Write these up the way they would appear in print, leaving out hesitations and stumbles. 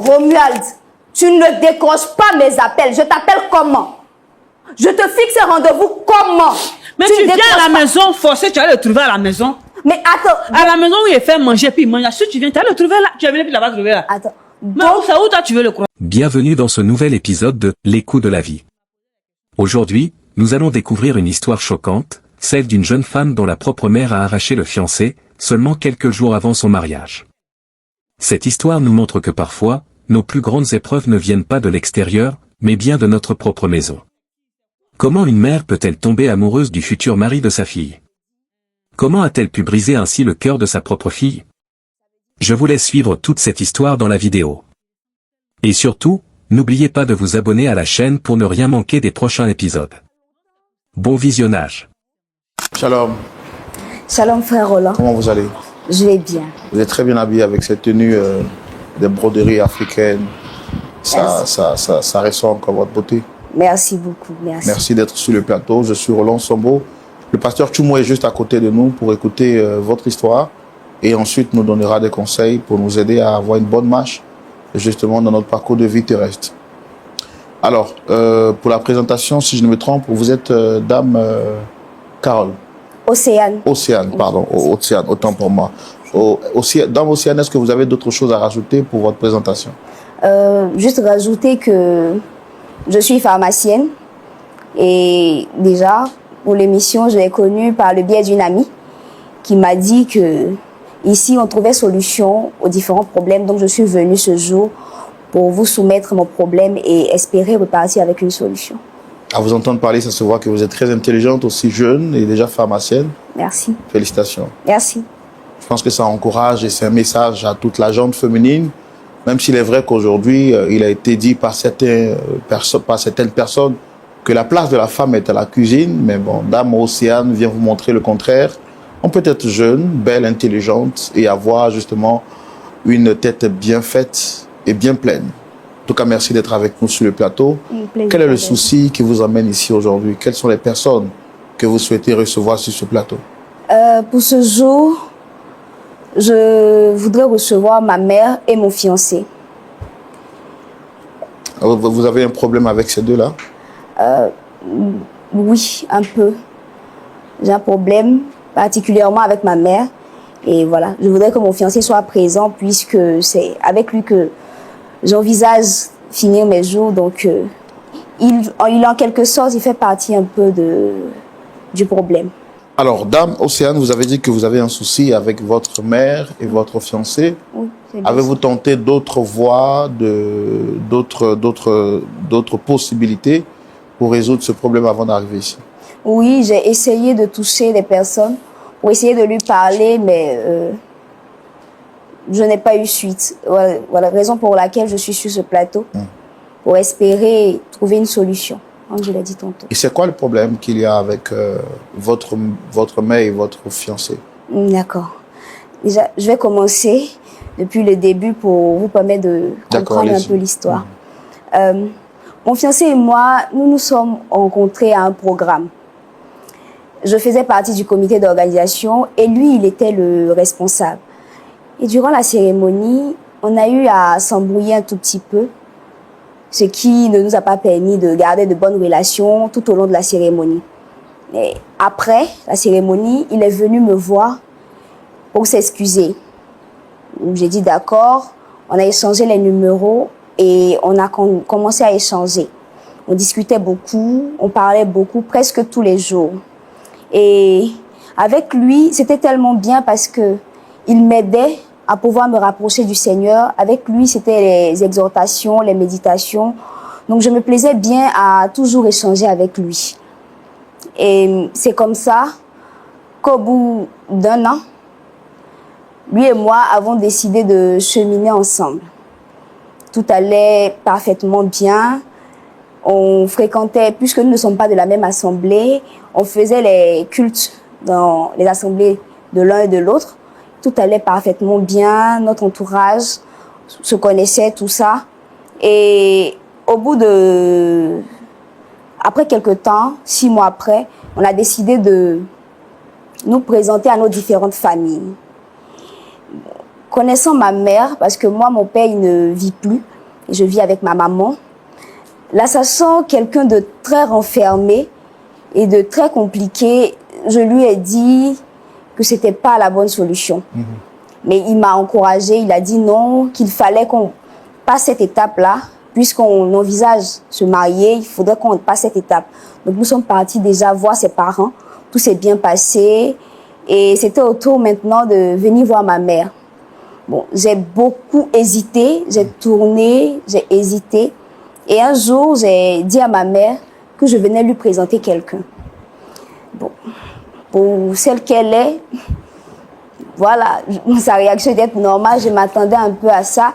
Romuald, tu ne décroches pas mes appels. Je t'appelle comment? Je te fixe un rendez-vous comment? Mais tu viens à la maison forcé, tu vas le trouver à la maison. Mais attends. À la maison où il fait manger puis il mange. Si tu viens, tu vas le trouver là. Tu vas venir puis là-bas trouver là. Attends. Mais où ça, où toi tu veux le croire? Bienvenue dans ce nouvel épisode de Les coups de la vie. Aujourd'hui, nous allons découvrir une histoire choquante, celle d'une jeune femme dont la propre mère a arraché le fiancé, seulement quelques jours avant son mariage. Cette histoire nous montre que parfois, nos plus grandes épreuves ne viennent pas de l'extérieur, mais bien de notre propre maison. Comment une mère peut-elle tomber amoureuse du futur mari de sa fille? Comment a-t-elle pu briser ainsi le cœur de sa propre fille? Je vous laisse suivre toute cette histoire dans la vidéo. Et surtout, n'oubliez pas de vous abonner à la chaîne pour ne rien manquer des prochains épisodes. Bon visionnage. Shalom. Shalom frère Roland. Comment vous allez? Je vais bien. Vous êtes très bien habillé avec cette tenue de broderie africaine. Ça ressort encore votre beauté. Merci beaucoup. Merci. Merci d'être sur le plateau. Je suis Roland Sombo. Le pasteur Tchoumo est juste à côté de nous pour écouter votre histoire et ensuite nous donnera des conseils pour nous aider à avoir une bonne marche justement dans notre parcours de vie terrestre. Alors, pour la présentation, si je ne me trompe, vous êtes dame Carole. Océane. Océane, pardon. Océane, autant pour moi. Dame Océane, est-ce que vous avez d'autres choses à rajouter pour votre présentation? Juste rajouter que je suis pharmacienne et déjà, pour l'émission, je l'ai connue par le biais d'une amie qui m'a dit que ici, on trouvait solution aux différents problèmes. Donc, je suis venue ce jour pour vous soumettre mon problème et espérer repartir avec une solution. À vous entendre parler, ça se voit que vous êtes très intelligente, aussi jeune et déjà pharmacienne. Merci. Félicitations. Merci. Je pense que ça encourage et c'est un message à toute la gente féminine, même s'il est vrai qu'aujourd'hui, il a été dit par certaines personnes que la place de la femme est à la cuisine, mais bon, Dame Océane vient vous montrer le contraire. On peut être jeune, belle, intelligente et avoir justement une tête bien faite et bien pleine. En tout cas, merci d'être avec nous sur le plateau. Quel est le souci qui vous amène ici aujourd'hui? Quelles sont les personnes que vous souhaitez recevoir sur ce plateau? Pour ce jour, je voudrais recevoir ma mère et mon fiancé. Vous avez un problème avec ces deux-là? Oui, un peu. J'ai un problème, particulièrement avec ma mère. Et voilà, je voudrais que mon fiancé soit présent puisque c'est avec lui que j'envisage finir mes jours. Donc, il en quelque sorte, il fait partie un peu du problème. Alors, Dame Océane, vous avez dit que vous avez un souci avec votre mère et votre fiancé. Oui, avez-vous tenté d'autres voies, d'autres possibilités pour résoudre ce problème avant d'arriver ici? Oui, j'ai essayé de toucher des personnes pour essayer de lui parler, mais je n'ai pas eu suite. Voilà la raison pour laquelle je suis sur ce plateau, pour espérer trouver une solution, comme je l'ai dit tantôt. Et c'est quoi le problème qu'il y a avec votre mère et votre fiancé? D'accord. Déjà, je vais commencer depuis le début pour vous permettre de comprendre un peu l'histoire. Mon fiancé et moi, nous nous sommes rencontrés à un programme. Je faisais partie du comité d'organisation et lui, il était le responsable. Et durant la cérémonie, on a eu à s'embrouiller un tout petit peu, ce qui ne nous a pas permis de garder de bonnes relations tout au long de la cérémonie. Et après la cérémonie, il est venu me voir pour s'excuser. J'ai dit d'accord, on a échangé les numéros et on a commencé à échanger. On discutait beaucoup, on parlait beaucoup, presque tous les jours. Et avec lui, c'était tellement bien parce que il m'aidait à pouvoir me rapprocher du Seigneur. Avec lui, c'était les exhortations, les méditations. Donc, je me plaisais bien à toujours échanger avec lui. Et c'est comme ça qu'au bout d'un an, lui et moi avons décidé de cheminer ensemble. Tout allait parfaitement bien. On fréquentait, puisque nous ne sommes pas de la même assemblée, on faisait les cultes dans les assemblées de l'un et de l'autre. Tout allait parfaitement bien, notre entourage se connaissait, tout ça. Et au bout de... Après quelques temps, 6 mois après, on a décidé de nous présenter à nos différentes familles. Connaissant ma mère, parce que moi, mon père, il ne vit plus, et je vis avec ma maman. Là, ça sent quelqu'un de très renfermé et de très compliqué. Je lui ai dit que c'était pas la bonne solution. Mais il m'a encouragée, il a dit non, qu'il fallait qu'on passe cette étape-là. Puisqu'on envisage se marier, il faudrait qu'on passe cette étape. Donc nous sommes partis déjà voir ses parents. Tout s'est bien passé. Et c'était au tour maintenant de venir voir ma mère. Bon, j'ai beaucoup hésité, j'ai tourné, j'ai hésité. Et un jour, j'ai dit à ma mère que je venais lui présenter quelqu'un. Bon, pour celle qu'elle est, voilà, sa réaction était normale, je m'attendais un peu à ça.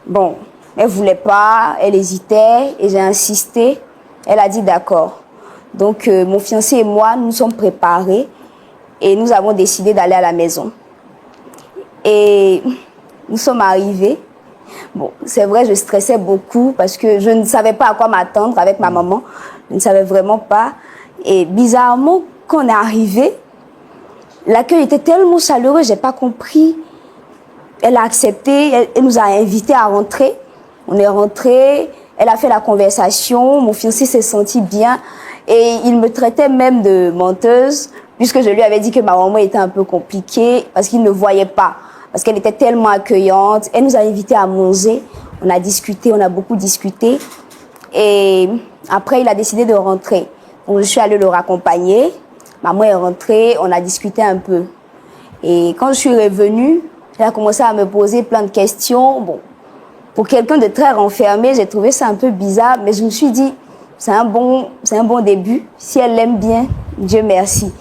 Bon, elle voulait pas, elle hésitait et j'ai insisté. Elle a dit d'accord. Donc, mon fiancé et moi, nous sommes préparés et nous avons décidé d'aller à la maison. Et nous sommes arrivés. Bon, c'est vrai, je stressais beaucoup parce que je ne savais pas à quoi m'attendre avec ma maman. Je ne savais vraiment pas. Et bizarrement, quand on est arrivé, l'accueil était tellement chaleureux, j'ai pas compris. Elle a accepté, elle nous a invités à rentrer. On est rentré, elle a fait la conversation, mon fiancé s'est senti bien et il me traitait même de menteuse puisque je lui avais dit que ma maman était un peu compliquée parce qu'il ne voyait pas, parce qu'elle était tellement accueillante. Elle nous a invités à manger, on a discuté, on a beaucoup discuté et après il a décidé de rentrer. Donc je suis allée le raccompagner, maman est rentrée, on a discuté un peu. Et quand je suis revenue, elle a commencé à me poser plein de questions. Bon, pour quelqu'un de très renfermé, j'ai trouvé ça un peu bizarre, mais je me suis dit, c'est un bon début. Si elle l'aime bien, Dieu merci.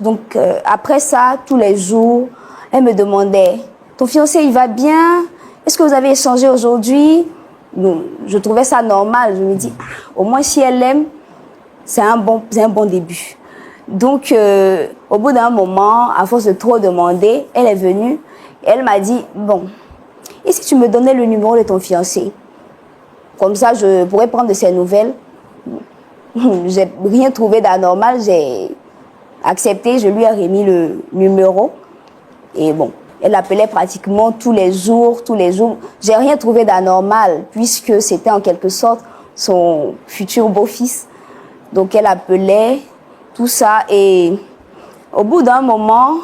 Donc, après ça, tous les jours, elle me demandait, ton fiancé, il va bien? Est-ce que vous avez échangé aujourd'hui? Donc, je trouvais ça normal. Je me dis, au moins si elle l'aime, c'est un bon début. Donc, au bout d'un moment, à force de trop demander, elle est venue. Et elle m'a dit, bon, et si tu me donnais le numéro de ton fiancé? Comme ça, je pourrais prendre de ses nouvelles. J'ai rien trouvé d'anormal, j'ai accepté, je lui ai remis le numéro. Et bon, elle appelait pratiquement tous les jours. J'ai rien trouvé d'anormal, puisque c'était en quelque sorte son futur beau-fils. Donc elle appelait, tout ça. Et au bout d'un moment,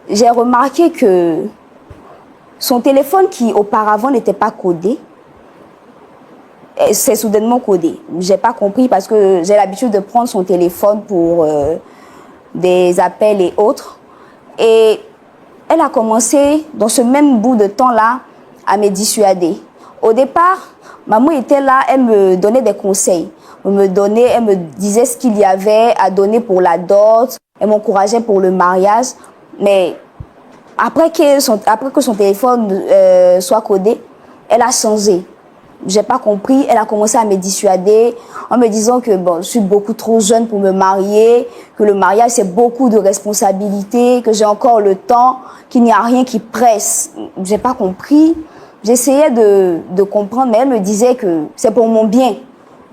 j'ai remarqué que son téléphone qui auparavant n'était pas codé, c'est soudainement codé. J'ai pas compris parce que j'ai l'habitude de prendre son téléphone pour des appels et autres. Et elle a commencé, dans ce même bout de temps-là, à me dissuader. Au départ, maman était là, elle me donnait des conseils. Elle me disait ce qu'il y avait à donner pour la dot. Elle m'encourageait pour le mariage. Mais après que son téléphone soit codé, elle a changé. J'ai pas compris. Elle a commencé à me dissuader en me disant que bon, je suis beaucoup trop jeune pour me marier, que le mariage c'est beaucoup de responsabilités, que j'ai encore le temps, qu'il n'y a rien qui presse. J'ai pas compris. J'essayais de comprendre, mais elle me disait que c'est pour mon bien.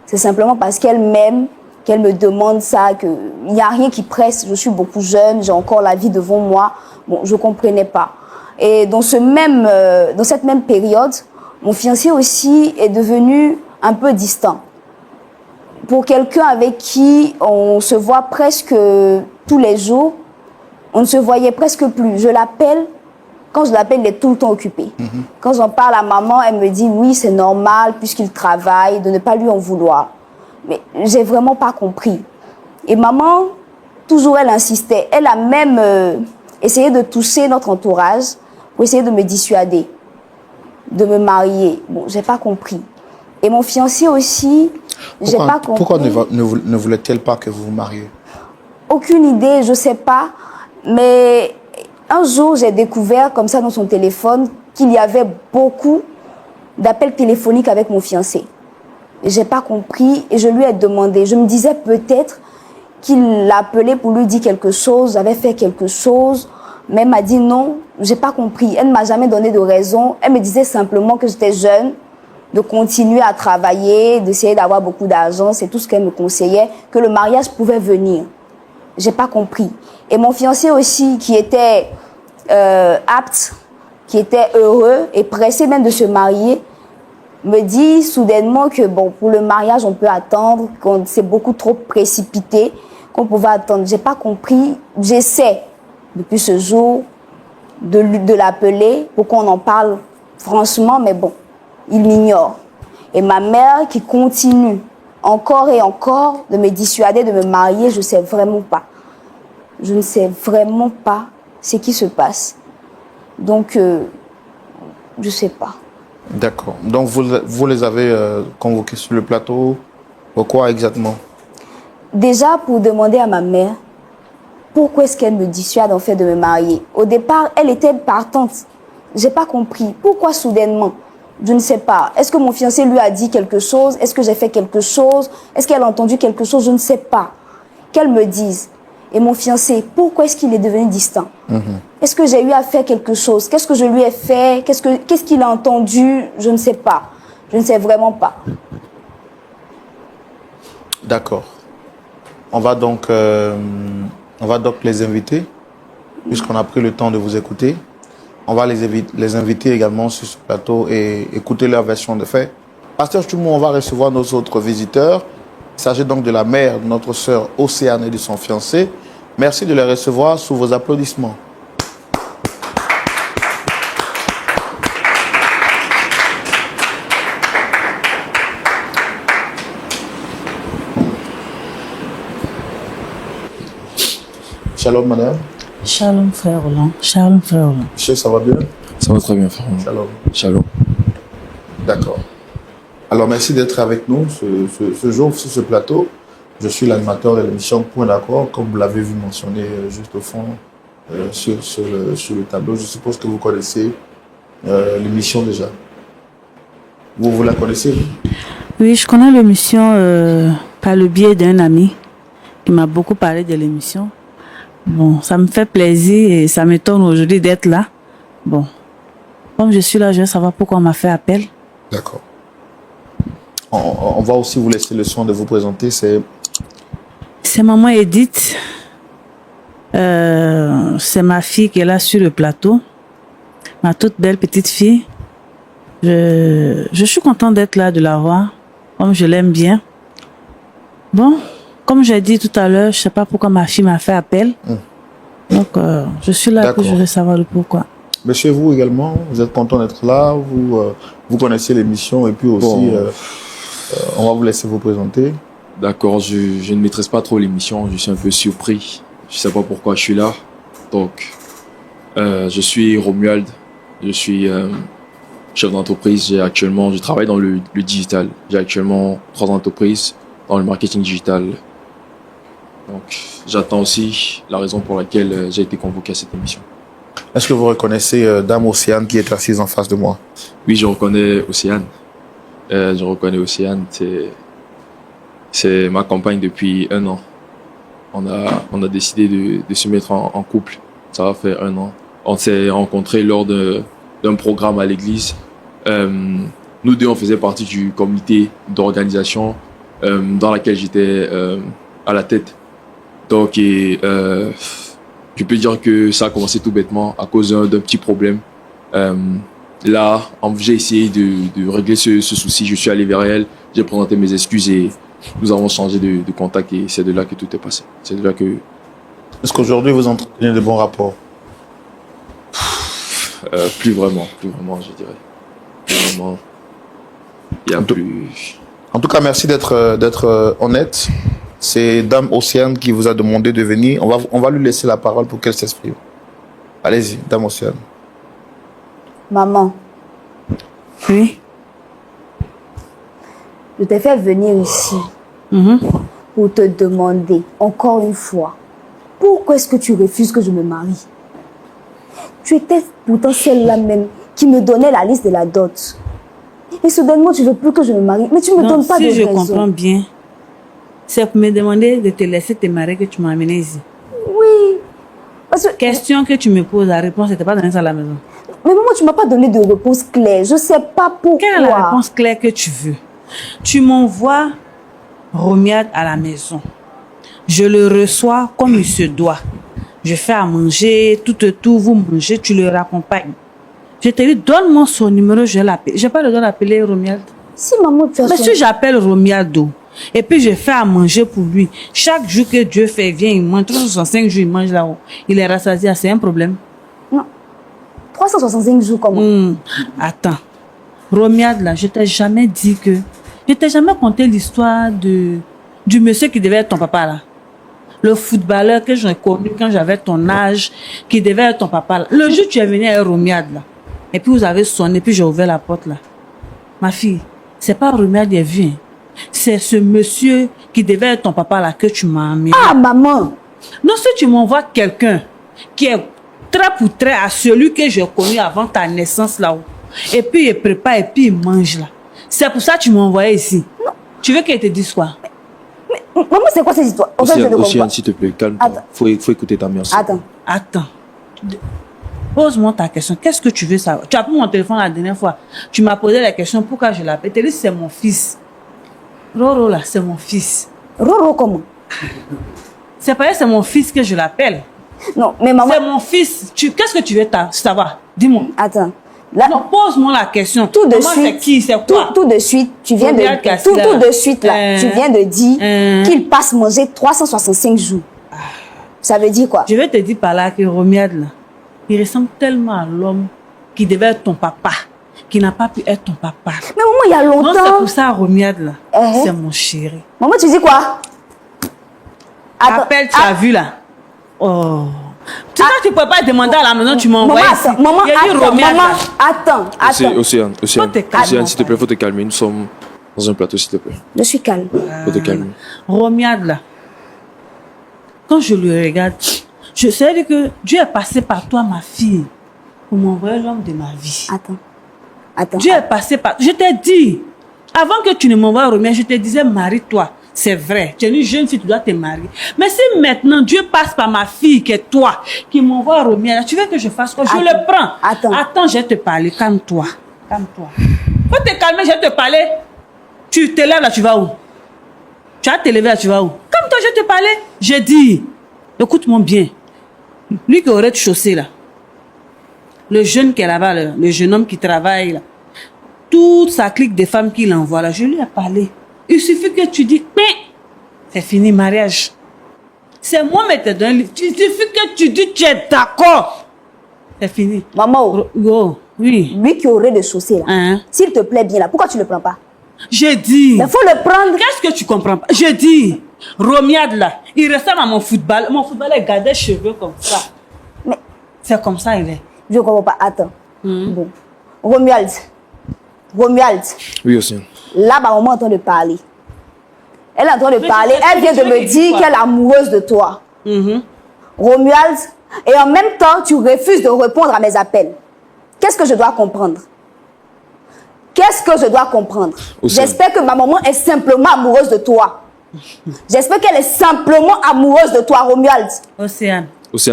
C'est simplement parce qu'elle m'aime qu'elle me demande ça, qu'il n'y a rien qui presse. Je suis beaucoup jeune, j'ai encore la vie devant moi. Bon, je comprenais pas. Et dans cette même période, mon fiancé aussi est devenu un peu distant. Pour quelqu'un avec qui on se voit presque tous les jours, on ne se voyait presque plus. Je l'appelle, quand je l'appelle, il est tout le temps occupé. Quand j'en parle à maman, elle me dit oui, c'est normal puisqu'il travaille, de ne pas lui en vouloir. Mais j'ai vraiment pas compris. Et maman, toujours elle insistait. Elle a même essayé de toucher notre entourage pour essayer de me dissuader, de me marier. Bon, j'ai pas compris. Et mon fiancé aussi, j'ai pas compris. Pourquoi ne voulait-elle pas que vous vous mariez? Aucune idée, je sais pas. Mais un jour, j'ai découvert comme ça dans son téléphone qu'il y avait beaucoup d'appels téléphoniques avec mon fiancé. J'ai pas compris et je lui ai demandé. Je me disais peut-être qu'il l'appelait pour lui dire quelque chose, avait fait quelque chose. Mais elle m'a dit non, j'ai pas compris. Elle ne m'a jamais donné de raison. Elle me disait simplement que j'étais jeune, de continuer à travailler, d'essayer d'avoir beaucoup d'argent. C'est tout ce qu'elle me conseillait, que le mariage pouvait venir. J'ai pas compris. Et mon fiancé aussi, qui était apte, qui était heureux et pressé même de se marier, me dit soudainement que bon, pour le mariage, on peut attendre, qu'on c'est beaucoup trop précipité, qu'on pouvait attendre. J'ai pas compris. J'essaie, depuis ce jour, de l'appeler pour qu'on en parle franchement, mais bon, il m'ignore. Et ma mère qui continue encore et encore de me dissuader de me marier, je sais vraiment pas. Je ne sais vraiment pas ce qui se passe. Donc, je sais pas. D'accord. Donc, vous les avez convoqués sur le plateau. Pourquoi exactement? Déjà, pour demander à ma mère, pourquoi est-ce qu'elle me dissuade en fait de me marier? Au départ, elle était partante. J'ai pas compris. Pourquoi soudainement? Je ne sais pas. Est-ce que mon fiancé lui a dit quelque chose? Est-ce que j'ai fait quelque chose? Est-ce qu'elle a entendu quelque chose? Je ne sais pas. Qu'elle me dise. Et mon fiancé, pourquoi est-ce qu'il est devenu distant? Est-ce que j'ai eu à faire quelque chose? Qu'est-ce que je lui ai fait? Qu'est-ce qu'il a entendu? Je ne sais pas. Je ne sais vraiment pas. D'accord. On va donc les inviter, puisqu'on a pris le temps de vous écouter. On va les inviter également sur ce plateau et écouter leur version de fait. Pasteur Choumou, on va recevoir nos autres visiteurs. Il s'agit donc de la mère de notre sœur Océane et de son fiancé. Merci de les recevoir sous vos applaudissements. Shalom, madame. Shalom, frère Roland. Shalom, frère Roland. Monsieur, ça va bien? Ça va très bien, frère. Shalom. Shalom. D'accord. Alors, merci d'être avec nous ce jour sur ce plateau. Je suis l'animateur de l'émission Point d'accord, comme vous l'avez vu mentionner juste au fond sur le tableau. Je suppose que vous connaissez l'émission déjà. Vous la connaissez? Oui, je connais l'émission par le biais d'un ami qui m'a beaucoup parlé de l'émission. Bon, ça me fait plaisir et ça m'étonne aujourd'hui d'être là. Bon, comme je suis là, je veux savoir pourquoi on m'a fait appel. D'accord. On va aussi vous laisser le soin de vous présenter. C'est maman Edith. C'est ma fille qui est là sur le plateau. Ma toute belle petite fille. Je suis contente d'être là, de la voir. Comme je l'aime bien. Bon, comme j'ai dit tout à l'heure, je ne sais pas pourquoi ma fille m'a fait appel. Donc, je suis là que je veux savoir le pourquoi. Monsieur, vous également, vous êtes content d'être là. Vous connaissez l'émission et puis aussi, bon, on va vous laisser vous présenter. D'accord, je ne maîtrise pas trop l'émission. Je suis un peu surpris. Je ne sais pas pourquoi je suis là. Donc, je suis Romuald. Je suis chef d'entreprise. Je travaille dans le digital. J'ai actuellement 3 entreprises dans le marketing digital. Donc, j'attends aussi la raison pour laquelle j'ai été convoqué à cette émission. Est-ce que vous reconnaissez Dame Océane qui est assise en face de moi? Oui, je reconnais Océane. C'est ma compagne depuis 1 an. On a décidé de se mettre en couple. Ça va faire 1 an. On s'est rencontrés lors d'un programme à l'église. Nous deux, on faisait partie du comité d'organisation dans laquelle j'étais à la tête. Donc, je peux dire que ça a commencé tout bêtement à cause d'un petit problème. Là, j'ai essayé de régler ce souci. Je suis allé vers elle, j'ai présenté mes excuses et nous avons changé de contact et c'est de là que tout est passé. C'est de là que... Est-ce qu'aujourd'hui vous entretenez de bons rapports? Plus vraiment, je dirais. Plus vraiment. Il y a plus... En tout cas, merci d'être honnête. C'est Dame Océane qui vous a demandé de venir. On va lui laisser la parole pour qu'elle s'exprime. Allez-y, Dame Océane. Maman. Oui. Je t'ai fait venir ici pour te demander, encore une fois, pourquoi est-ce que tu refuses que je me marie? Tu étais pourtant celle-là même qui me donnait la liste de la dot. Et soudainement, tu ne veux plus que je me marie. Mais tu ne me donnes pas de raison. Si je comprends bien, c'est pour me demander de te laisser te marier que tu m'as amené ici. Oui. Parce que... Question que tu me poses, la réponse n'était pas donnée à la maison. Mais maman, tu ne m'as pas donné de réponse claire. Je ne sais pas pourquoi. Quelle est la réponse claire que tu veux? Tu m'envoies Romuald à la maison. Je le reçois comme il se doit. Je fais à manger, tout, vous mangez, tu le raccompagnes. Je te dis, donne-moi son numéro, je l'appelle. Je n'ai pas le droit d'appeler Romuald. Si maman, tu as Mais si j'appelle Romualdo, et puis je fais à manger pour lui, chaque jour que Dieu fait, il vient, il mange, 365 jours, il mange là-haut. Il est rassasié, c'est un problème. Non. 365 jours comment? Attends. Romuald, là, je t'ai jamais dit que... Je t'ai jamais conté l'histoire du monsieur qui devait être ton papa, là. Le footballeur que j'ai connu quand j'avais ton âge, qui devait être ton papa, là. Le jour où tu es venu à Romuald, là, et puis vous avez sonné, puis j'ai ouvert la porte, là. Ma fille, c'est pas Romuald qui est vu, hein. C'est ce monsieur qui devait être ton papa, là, que tu m'as amené. Ah, maman! Non, si tu m'envoies quelqu'un qui est trait pour trait à celui que j'ai connu avant ta naissance là-haut, et puis il prépare et puis il mange là. C'est pour ça que tu m'as envoyé ici. Non. Tu veux qu'il te dise quoi? Mais maman, c'est quoi cette histoire? Océane, s'il te plaît, calme-toi. Faut écouter ta mère. Attends. Pose-moi ta question. Qu'est-ce que tu veux savoir? Tu as pris mon téléphone la dernière fois. Tu m'as posé la question pourquoi je l'appelle. Tu as dit c'est mon fils. Roro là, c'est mon fils. Roro comment? C'est pas c'est mon fils que je l'appelle. Non, mais maman... C'est mon fils. Qu'est-ce que tu veux savoir? Dis-moi. Attends. Là, non, pose-moi la question. Tout de Maman, suite. C'est qui? C'est quoi? Tout de suite, tu viens de... Tout de suite, là, tu viens de dire qu'il passe manger 365 jours. Ça veut dire quoi? Je vais te dire par là que Romuald, là, il ressemble tellement à l'homme qui devait être ton papa, qui n'a pas pu être ton papa. Mais maman, il y a longtemps... Non, c'est pour ça, Romuald, là, c'est mon chéri. Maman, tu dis quoi? Attends, appelle, tu as vu, là. Oh... Tu sais, tu ne peux pas demander à la maison, tu m'as envoyé ici. Maman, attends. Océane, s'il te plaît, faut te calmer. Nous sommes dans un plateau, s'il te plaît. Je suis calme. Faut te calmer. Romuald, là, quand je le regarde, je sais que Dieu est passé par toi, ma fille, pour m'envoyer l'homme de ma vie. Attends. Dieu est passé par... Je t'ai dit, avant que tu ne m'envoies Romuald, je te disais, marie-toi. C'est vrai, tu es une jeune fille, tu dois te marier. Mais si maintenant Dieu passe par ma fille, qui est toi, qui m'envoie Romuald, tu veux que je fasse quoi? Je le prends. Attends, je vais te parler. Calme-toi. Faut te calmer, je vais te parler. Tu te lèves là, tu vas où? Tu vas te lever là, tu vas où? Calme-toi, je vais te parler. J'ai dit, écoute-moi bien. Lui qui aurait chaussé là, le jeune qui est là-bas, le jeune homme qui travaille là, toute sa clique de femmes qu'il envoie là, je lui ai parlé. Il suffit que tu dis, c'est fini, mariage. C'est moi, mais t'es dans le... Il suffit que tu dis, tu es d'accord. C'est fini. Maman, oui. Lui qui aurait de chaussées là, s'il te plaît bien là, pourquoi tu ne le prends pas? J'ai dit. Il faut le prendre. Qu'est-ce que tu comprends pas? J'ai dit, Romuald là, il ressemble à mon football. Mon football est gardé cheveux comme ça. Mais... C'est comme ça, il est. Je ne comprends pas. Attends. Bon. Romuald. Oui, Océane. Là, ma maman est en train de parler. Elle est en train de parler. Elle vient de me dire qu'elle est amoureuse de toi. Romuald. Et en même temps, tu refuses de répondre à mes appels. Qu'est-ce que je dois comprendre? J'espère que ma maman est simplement amoureuse de toi. J'espère qu'elle est simplement amoureuse de toi, Romuald. Océane,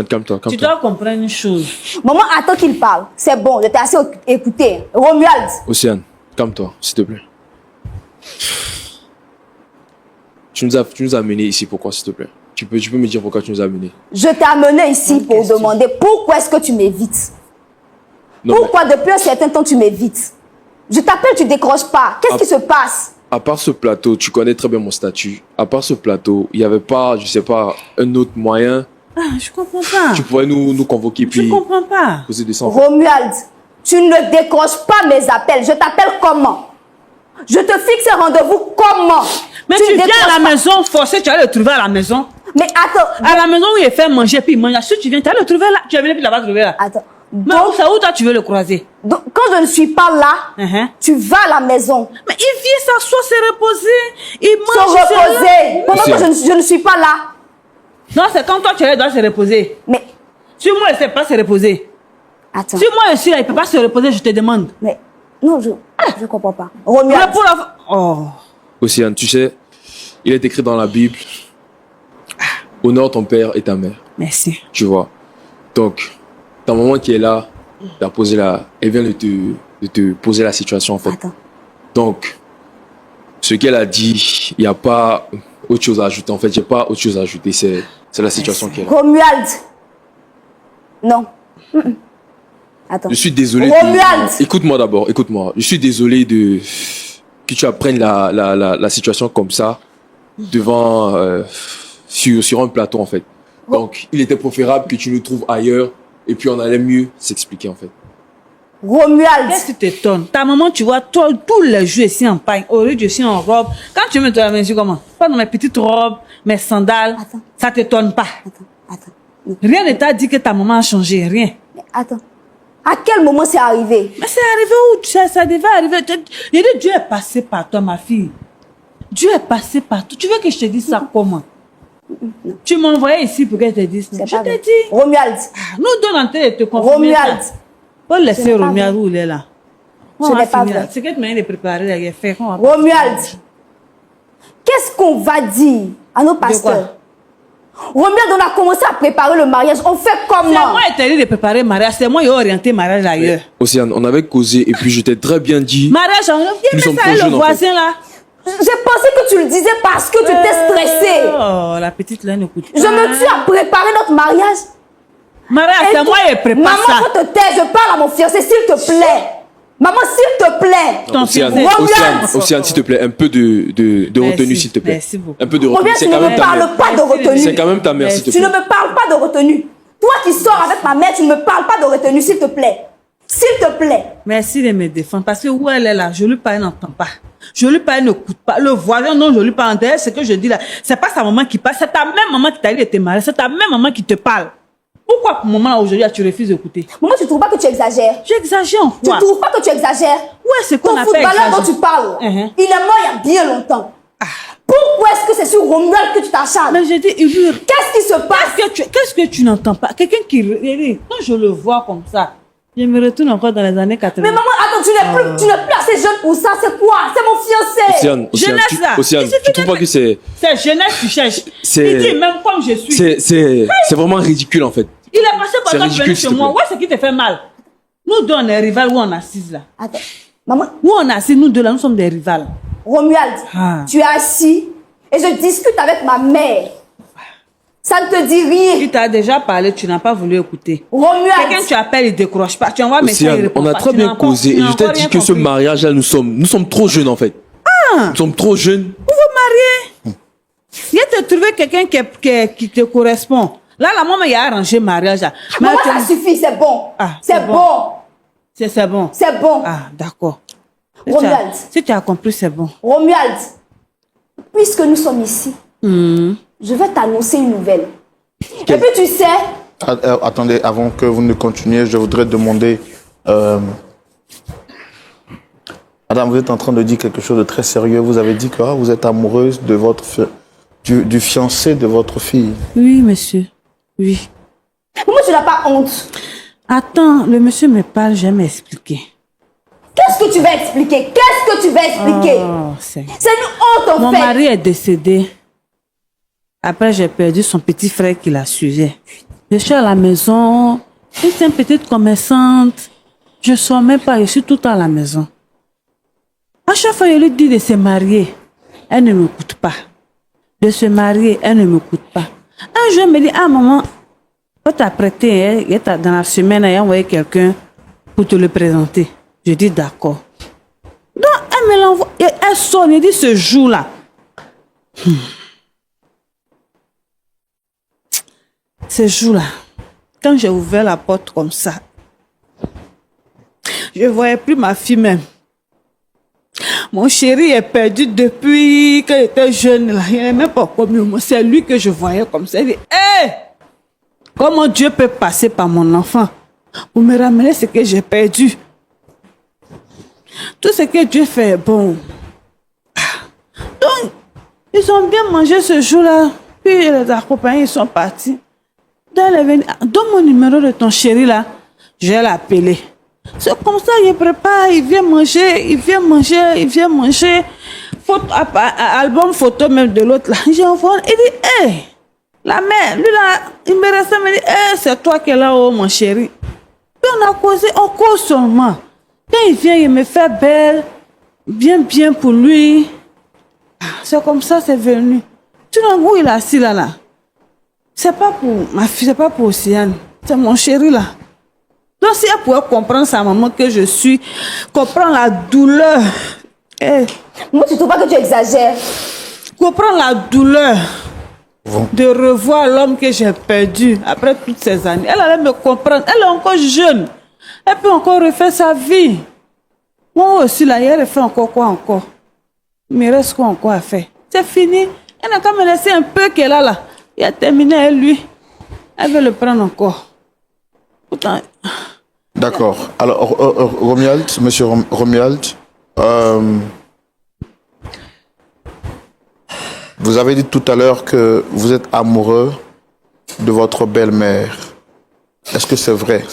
calme-toi. Tu dois comprendre une chose. Maman, attends qu'il parle. C'est bon, je t'ai assez écouté. Romuald. Océane, calme-toi, s'il te plaît. Tu nous as amenés ici, pourquoi, s'il te plaît? Tu peux me dire pourquoi tu nous as amenés? Je t'ai amené ici pour demander pourquoi est-ce que tu m'évites. Pourquoi depuis un certain temps tu m'évites? Je t'appelle, tu décroches pas. Qu'est-ce qui se passe? À part ce plateau, tu connais très bien mon statut. À part ce plateau, il n'y avait pas, je sais pas, un autre moyen. Je comprends pas. Tu pourrais nous convoquer puis... Je comprends pas. Poser des sons. Romuald, tu ne décroches pas mes appels. Je t'appelle comment? Je te fixe un rendez-vous comment? Mais tu viens à la maison forcé, tu vas le trouver à la maison. Mais attends. À la maison où il fait manger puis il mange. Si tu viens, tu vas le trouver là. Tu vas venir puis là-bas trouver là. Attends. Mais c'est où toi tu veux le croiser? Donc, quand je ne suis pas là, tu vas à la maison. Mais il vient s'asseoir, se reposer. Il mange. Se reposer. Pendant que je ne suis pas là. Non, c'est quand toi tu dois se reposer. Mais. Si moi je ne sais pas se reposer. Attends. Si moi je suis là, il ne peut pas se reposer, je te demande. Mais. Non, je ne comprends pas. Romuald. Océane, tu sais, il est écrit dans la Bible, honore ton père et ta mère. Merci. Tu vois. Donc, ta maman qui est là, elle vient de te poser la situation en fait. Attends. Donc, ce qu'elle a dit, il n'y a pas autre chose à ajouter. En fait, j'ai pas autre chose à ajouter. C'est la situation qu'elle a. Romuald. Non. Attends. Je suis désolé. Romuald! Écoute-moi d'abord, écoute-moi. Je suis désolé que tu apprennes la situation comme ça devant sur un plateau en fait. Donc, il était préférable que tu nous trouves ailleurs et puis on allait mieux s'expliquer en fait. Romuald! Qu'est-ce qui t'étonne? Ta maman, tu vois, toi, tous les jours ici en pagne, au lieu je suis en robe. Quand tu me la maison, comment? Pas dans mes petites robes, mes sandales. Attends. Ça t'étonne pas. Attends. Rien ne t'a dit que ta maman a changé, rien. Mais attends. À quel moment c'est arrivé? Mais c'est arrivé où? Ça devait arriver. Je dis, Dieu est passé par toi, ma fille. Dieu est passé par toi. Tu veux que je te dise ça comment? Tu m'as envoyé ici pour que je te dise ça. Je t'ai dit. Romuald! Nous deux, on te confirmer Romuald! ça. Faut laisser Romuald où il est là. Ce n'est pas vrai. C'est que tu m'as de préparer, il fait. Romuald! Qu'est-ce qu'on va dire à nos pasteurs? Romuald, on a commencé à préparer le mariage. On fait comment? C'est moi qui t'ai dit de préparer le mariage. C'est moi qui ai orienté le mariage ailleurs. Océane, on avait causé et puis je t'ai très bien dit. Mariage, on nous sommes ça trop avec jeunes, le en fait. voisin là. J'ai pensé que tu le disais parce que tu étais stressé. Oh, la petite là n'écoute pas. Je me tue à préparer notre mariage. Mariage, c'est moi qui prépare Maman, ça. faut te taire. Je parle à mon fiancé, s'il te plaît. Maman, s'il te plaît. Ton Océane, fiancé. Romuald! Océane, s'il te plaît, un peu de retenue, s'il te plaît. Merci beaucoup. Un peu de retenue. Romuald, C'est tu ne quand même me ta parles mère. pas de retenue. C'est quand même ta mère, s'il te Tu ne plaît. me parles pas de retenue. Toi qui sors avec ma mère, tu ne me parles pas de retenue, s'il te plaît. S'il te plaît. Merci de me défendre. Parce que où elle est là, je lui parle, elle n'entend pas. Je lui parle, elle n'écoute pas. Le voisin, non, je lui parle d'elle. Ce que je dis là, c'est pas sa maman qui parle. C'est ta même maman qui t'a dit de te marier. C'est ta même maman qui te parle. Pourquoi pour le moment aujourd'hui, tu refuses d'écouter? Maman, tu ne trouves pas que tu exagères? J'exagère en Tu quoi? ne trouves pas que tu exagères? Ouais, c'est qu'on Ton appelle footballeur dont exagérer. tu parles, Uh-huh. il est mort il y a bien longtemps. Pourquoi est-ce que c'est sur Romuald que tu t'acharnes? Mais j'ai dit, Ubu, Qu'est-ce qui se passe? qu'est-ce que tu n'entends pas? Quelqu'un qui... Quand je le vois comme ça, je me retourne encore dans les années 80. Mais maman, attends, tu n'es plus assez jeune pour ça. C'est quoi? C'est mon fiancé. Océane, Jeunesse, là. Océane, Il suffit tu trouves de- pas que c'est C'est jeunesse, tu cherches. C'est- Il dit, même comme je suis. c'est vraiment ridicule en fait. Il est passé par C'est exemple ridicule, venu s'il chez te moi. plaît. Ouais, c'est qui te fait mal. Nous deux, on est rivales où on assise là. Attends, maman, Où on assise, nous deux là, nous sommes des rivales. Romuald, Ah. tu es assis et je discute avec ma mère. Ça ne te dit rien. Il t'a déjà parlé, tu n'as pas voulu écouter. Romuald, Quelqu'un tu appelles, il décroche pas. Tu envoies un message, il Océane, répond on a pas. très Tu bien n'as encore- causé tu et n'as je t'ai encore dit rien que ce compris. mariage là, nous sommes trop jeunes en fait. Nous sommes trop jeunes. Vous vous mariez. Viens te trouver quelqu'un qui te correspond. Là, la maman, il a arrangé le mariage. Là. Mais maman, tu- ça suffit, c'est bon. Ah, c'est c'est bon. bon. C'est bon. C'est bon. Ah, d'accord. Si Romuald. si tu as compris, c'est bon. Romuald, puisque nous sommes ici, je vais t'annoncer une nouvelle. Et puis tu sais, Attendez, avant que vous ne continuiez, je voudrais demander... Madame, vous êtes en train de dire quelque chose de très sérieux. Vous avez dit que vous êtes amoureuse de du fiancé de votre fille. Oui, monsieur. Oui. pourquoi tu n'as pas honte? Attends, le monsieur me parle, je vais m'expliquer. Qu'est-ce que tu vas expliquer? Qu'est-ce que tu vas expliquer? Oh, c'est... C'est une honte en Mon fait. mari est décédé. Après, j'ai perdu son petit frère qui la suivait. Je suis à la maison. Je suis une petite commerçante. Je ne sors même pas, je suis tout le temps à la maison. À chaque fois, je lui dis de se marier. Elle ne m'écoute pas. De se marier, elle ne m'écoute pas. Un jour, elle me dit, ah maman, faut t'apprêter, hein, dans la semaine, elle a envoyé quelqu'un pour te le présenter. Je dis d'accord. Donc, elle me l'envoie. Et elle sonne, elle dit ce jour-là. Ce jour-là, quand j'ai ouvert la porte comme ça, je ne voyais plus ma fille même. Mon chéri est perdu depuis qu'il était jeune. Là. Il n'est même pas connu. Moi, c'est lui que je voyais comme ça. Il dit, hé! Comment Dieu peut passer par mon enfant pour me ramener ce que j'ai perdu? Tout ce que Dieu fait est bon. Donc, ils ont bien mangé ce jour-là. Puis les accompagnés, ils sont partis. Donc, elle est venue. Donne mon numéro de ton chéri là. Je vais l'appeler. C'est comme ça, il prépare, il vient manger. Album photo même de l'autre là. J'ai envoyé, il dit, hé, la mère, lui là, il me reste, il me dit, hé, c'est toi qui es là-haut, mon chéri. Puis on a causé, on cause seulement. Quand il vient, il me fait belle, bien pour lui. C'est comme ça, c'est venu. Tu vois où il est assis là. C'est pas pour ma fille, c'est pas pour Océane. C'est mon chéri là. Donc, si elle pouvait comprendre sa maman que je suis, comprendre la douleur. Moi, tu ne trouves pas que tu exagères? Comprendre la douleur de revoir l'homme que j'ai perdu après toutes ces années. Elle allait me comprendre. Elle est encore jeune. Elle peut encore refaire sa vie. Moi aussi, là, elle refait encore quoi encore? Il me reste quoi encore à faire? C'est fini. Elle n'a qu'à me laisser un peu qu'elle a là. Il a terminé, elle, lui. Elle veut le prendre encore. Pourtant... D'accord. Alors, Romuald, monsieur Romuald, vous avez dit tout à l'heure que vous êtes amoureux de votre belle-mère. Est-ce que c'est vrai?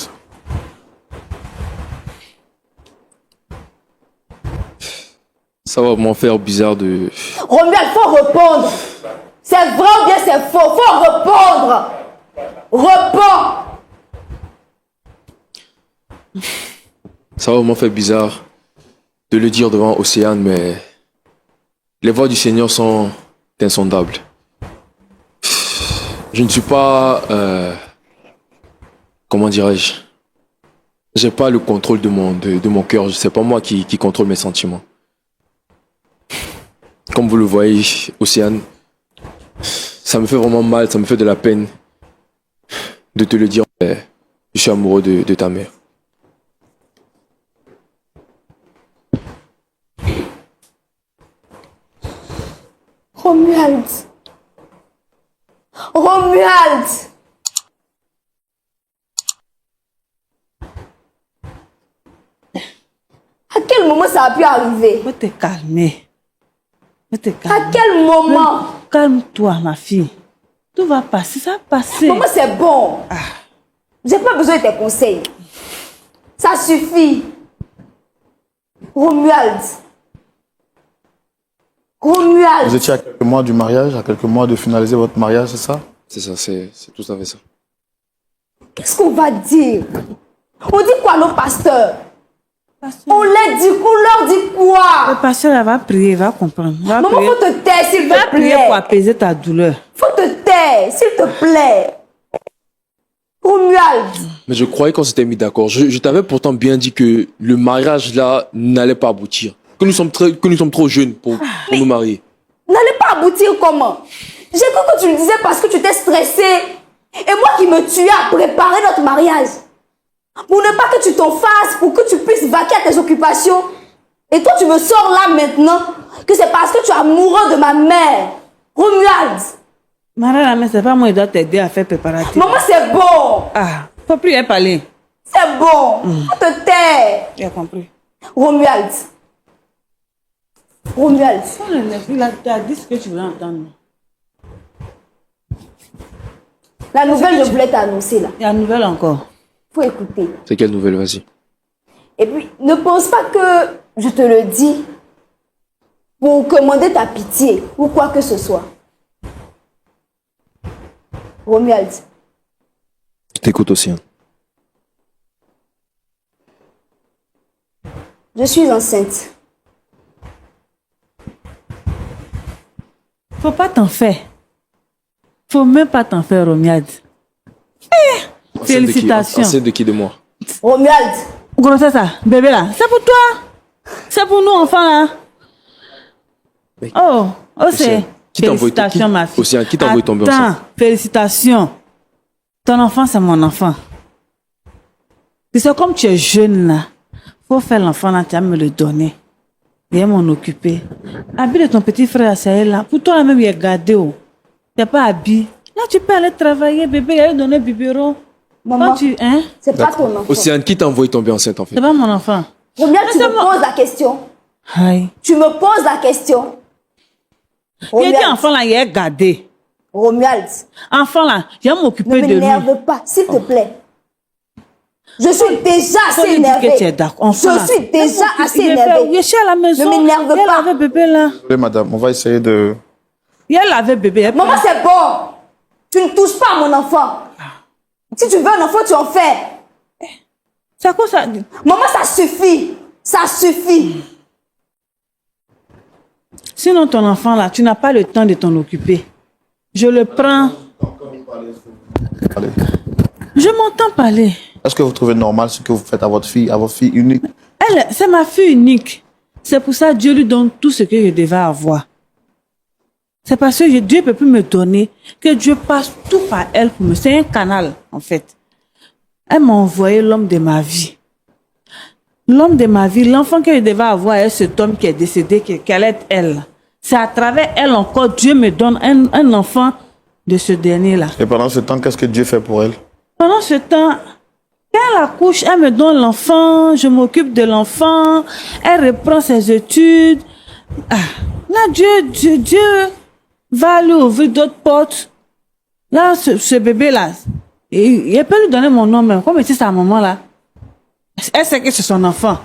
Ça va m'en faire bizarre de... Romuald, faut répondre. C'est vrai ou bien c'est faux? Faut répondre. Réponds. Ça va m'en faire bizarre de le dire devant Océane, mais les voies du Seigneur sont insondables. Je ne suis pas... comment dirais-je? J'ai pas le contrôle de mon cœur. C'est pas moi qui contrôle mes sentiments. Comme vous le voyez, Océane, ça me fait vraiment mal, ça me fait de la peine de te le dire. Je suis amoureux de ta mère. Romuald. Romuald. À quel moment ça a pu arriver? Faut te calmer. Faut te calmer. À quel moment? Calme-toi, ma fille. Tout va passer, ça va passer. Maman, c'est bon. J'ai pas besoin de tes conseils. Ça suffit. Romuald. Romuald. Vous étiez à quelques mois du mariage, à quelques mois de finaliser votre mariage, c'est ça? C'est ça, c'est tout à fait ça. Qu'est-ce qu'on va dire? On dit quoi, nos pasteurs? On leur dit quoi? Le pasteur, elle va prier, il va comprendre. Maman, faut te taire, s'il te prier plaît. pour apaiser ta douleur. Faut te taire, s'il te plaît. Romuald. Mais je croyais qu'on s'était mis d'accord. Je t'avais pourtant bien dit que le mariage là n'allait pas aboutir. Que nous sommes trop jeunes pour nous marier. N'allait pas aboutir comment? J'ai cru que tu le disais parce que tu étais stressé. Et moi qui me tuais à préparer notre mariage. Pour ne pas que tu t'en fasses, pour que tu puisses vaquer à tes occupations. Et toi, tu me sors là maintenant que c'est parce que tu es amoureux de ma mère. Romuald. Marie, mais c'est pas moi qui dois t'aider à faire préparatif. Maman, c'est bon. Faut plus y parler. C'est bon. Faut te taire. J'ai compris. Romuald. Romuald. Tu as dit ce que tu voulais entendre. La nouvelle, je voulais t'annoncer là. Il y a une nouvelle encore. Faut écouter. C'est quelle nouvelle, vas-y? Et puis, ne pense pas que je te le dis pour commander ta pitié ou quoi que ce soit. Romuald. Je t'écoute aussi. Je suis enceinte. Faut pas t'en faire. Faut même pas t'en faire, Romuald. Félicitations. Enceinte de qui? De moi? Romuald. Comment ça, bébé là? C'est pour toi. C'est pour nous, enfants là. Mais... Oh, c'est. Félicitations, ma fille. Océane, qui t'a envoyé tomber enceinte? Félicitations. Ton enfant, c'est mon enfant. Tu sais, comme tu es jeune là, faut faire l'enfant là, tu vas me le donner. Viens m'en occuper. Habille de ton petit frère, c'est là. Pour toi, même, il est gardé. Tu n'es pas habillé. Là, tu peux aller travailler, bébé, aller donner biberon. Maman, c'est pas ton enfant. Océane, qui t'a envoyé tomber enceinte en fait? C'est pas mon enfant. Romuald, tu me poses la question. Aïe. Tu me poses la question. Il dit enfant là, il est gardé. Romuald. Enfant là, je vais m'occuper de lui. Ne m'énerve pas, s'il te plaît. Je suis déjà assez énervée. Je suis déjà assez énervée. Je suis à la maison. Ne m'énerve pas. Il y a lavé bébé là. Oui, madame, on va essayer de... Il y a lavé bébé. Maman, c'est bon. Tu ne touches pas à mon enfant. Si tu veux un enfant, tu en fais. C'est quoi ça? Maman, ça suffit. Ça suffit. Sinon, ton enfant là, tu n'as pas le temps de t'en occuper. Je le prends. Allez. Je m'entends parler. Est-ce que vous trouvez normal ce que vous faites à votre fille unique? Elle, c'est ma fille unique. C'est pour ça que Dieu lui donne tout ce que je devais avoir. C'est parce que Dieu ne peut plus me donner que Dieu passe tout par elle pour me... C'est un canal, en fait. Elle m'a envoyé l'homme de ma vie. L'homme de ma vie, l'enfant que je devais avoir est cet homme qui est décédé, qu'elle est elle. C'est à travers elle encore, Dieu me donne un enfant de ce dernier-là. Et pendant ce temps, qu'est-ce que Dieu fait pour elle? Pendant ce temps, quand elle accouche, elle me donne l'enfant, je m'occupe de l'enfant, elle reprend ses études. Ah, là, Dieu va lui ouvrir d'autres portes. Là, ce bébé-là, il peut lui donner mon nom même, comme c'est sa maman là. Elle sait que c'est son enfant.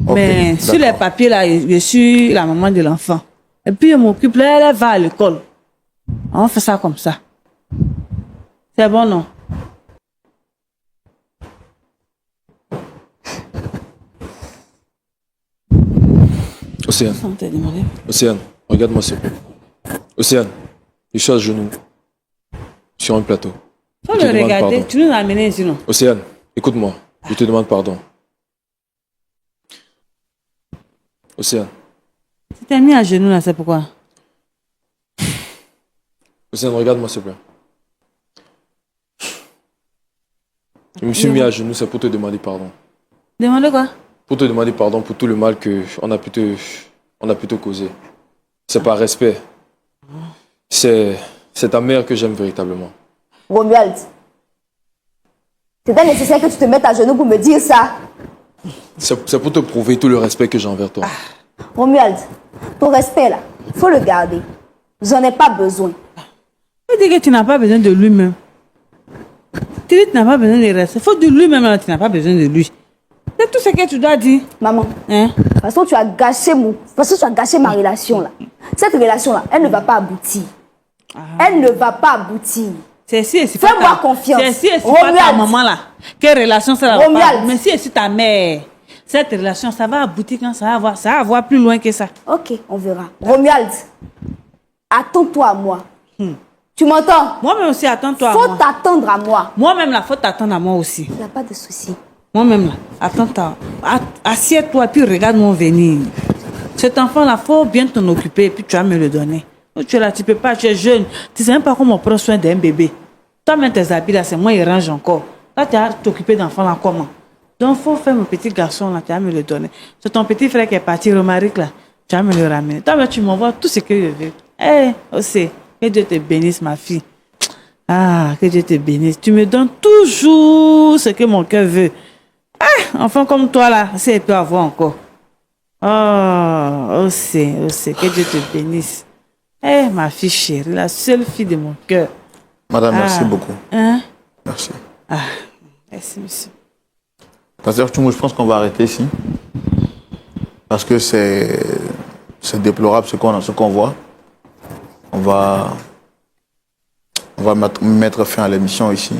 Okay, mais sur les papiers là, je suis la maman de l'enfant. Et puis je m'occupe, là, elle va à l'école. On fait ça comme ça. C'est bon, non? Océane. Océane, regarde-moi s'il te plaît. Océane, je suis à genoux. Sur un plateau. Faut le regarder, tu nous as amené ici, non? Océane, écoute-moi, je te demande pardon. Océane. Tu t'es mis à genoux là, c'est pourquoi? Océane, regarde-moi s'il te plaît. Je me suis mis à genoux, c'est pour te demander pardon. Demander quoi? Pour te demander pardon pour tout le mal qu'on a pu te causer. C'est par respect. C'est ta mère que j'aime véritablement. Romuald, c'était nécessaire que tu te mettes à genoux pour me dire ça. C'est pour te prouver tout le respect que j'ai envers toi. Romuald, ton respect là, il faut le garder. J'en ai pas besoin. Tu dis que tu n'as pas besoin de lui-même. Tu dis que tu n'as pas besoin de respect. Il faut de lui-même, tu n'as pas besoin de lui. C'est tout ce que tu dois dire. Maman, parce que tu as gâché ma relation là. Cette relation là, elle ne va pas aboutir. Elle ne va pas aboutir. C'est si, c'est fais-moi confiance. C'est si, c'est pas ta maman là. Quelle relation ça va pas? Mais si c'est ta mère, cette relation, ça va aboutir quand ça va avoir plus loin que ça. Ok, on verra. Romuald, attends-toi à moi. Tu m'entends? Moi-même aussi, attends-toi à moi. Faut t'attendre à moi. Moi-même là, faut t'attendre à moi aussi. Il n'y a pas de souci. Moi-même là, attends-toi. Assieds-toi puis regarde-moi venir. Cet enfant-là, faut bien t'en occuper et puis tu vas me le donner. Tu es là, tu peux pas, tu es jeune. Tu sais même pas comment on prend soin d'un bébé. Toi-même, tes habits là, c'est moi, il range encore. Là, tu vas t'occuper d'enfant là comment? Donc, il faut faire mon petit garçon là, tu vas me le donner. C'est ton petit frère qui est parti, Romaric là, tu vas me le ramener. Toi, tu m'envoies tout ce que je veux. Aussi, que Dieu te bénisse, ma fille. Ah, que Dieu te bénisse. Tu me donnes toujours ce que mon cœur veut. Enfant comme toi là, si elle peut avoir encore. Aussi, que Dieu te bénisse. Ma fille chérie, la seule fille de mon cœur. Madame, merci beaucoup. Merci. Merci, monsieur. Pasteur Tchoumou, je pense qu'on va arrêter ici. Parce que c'est déplorable ce qu'on voit. On va mettre fin à l'émission ici.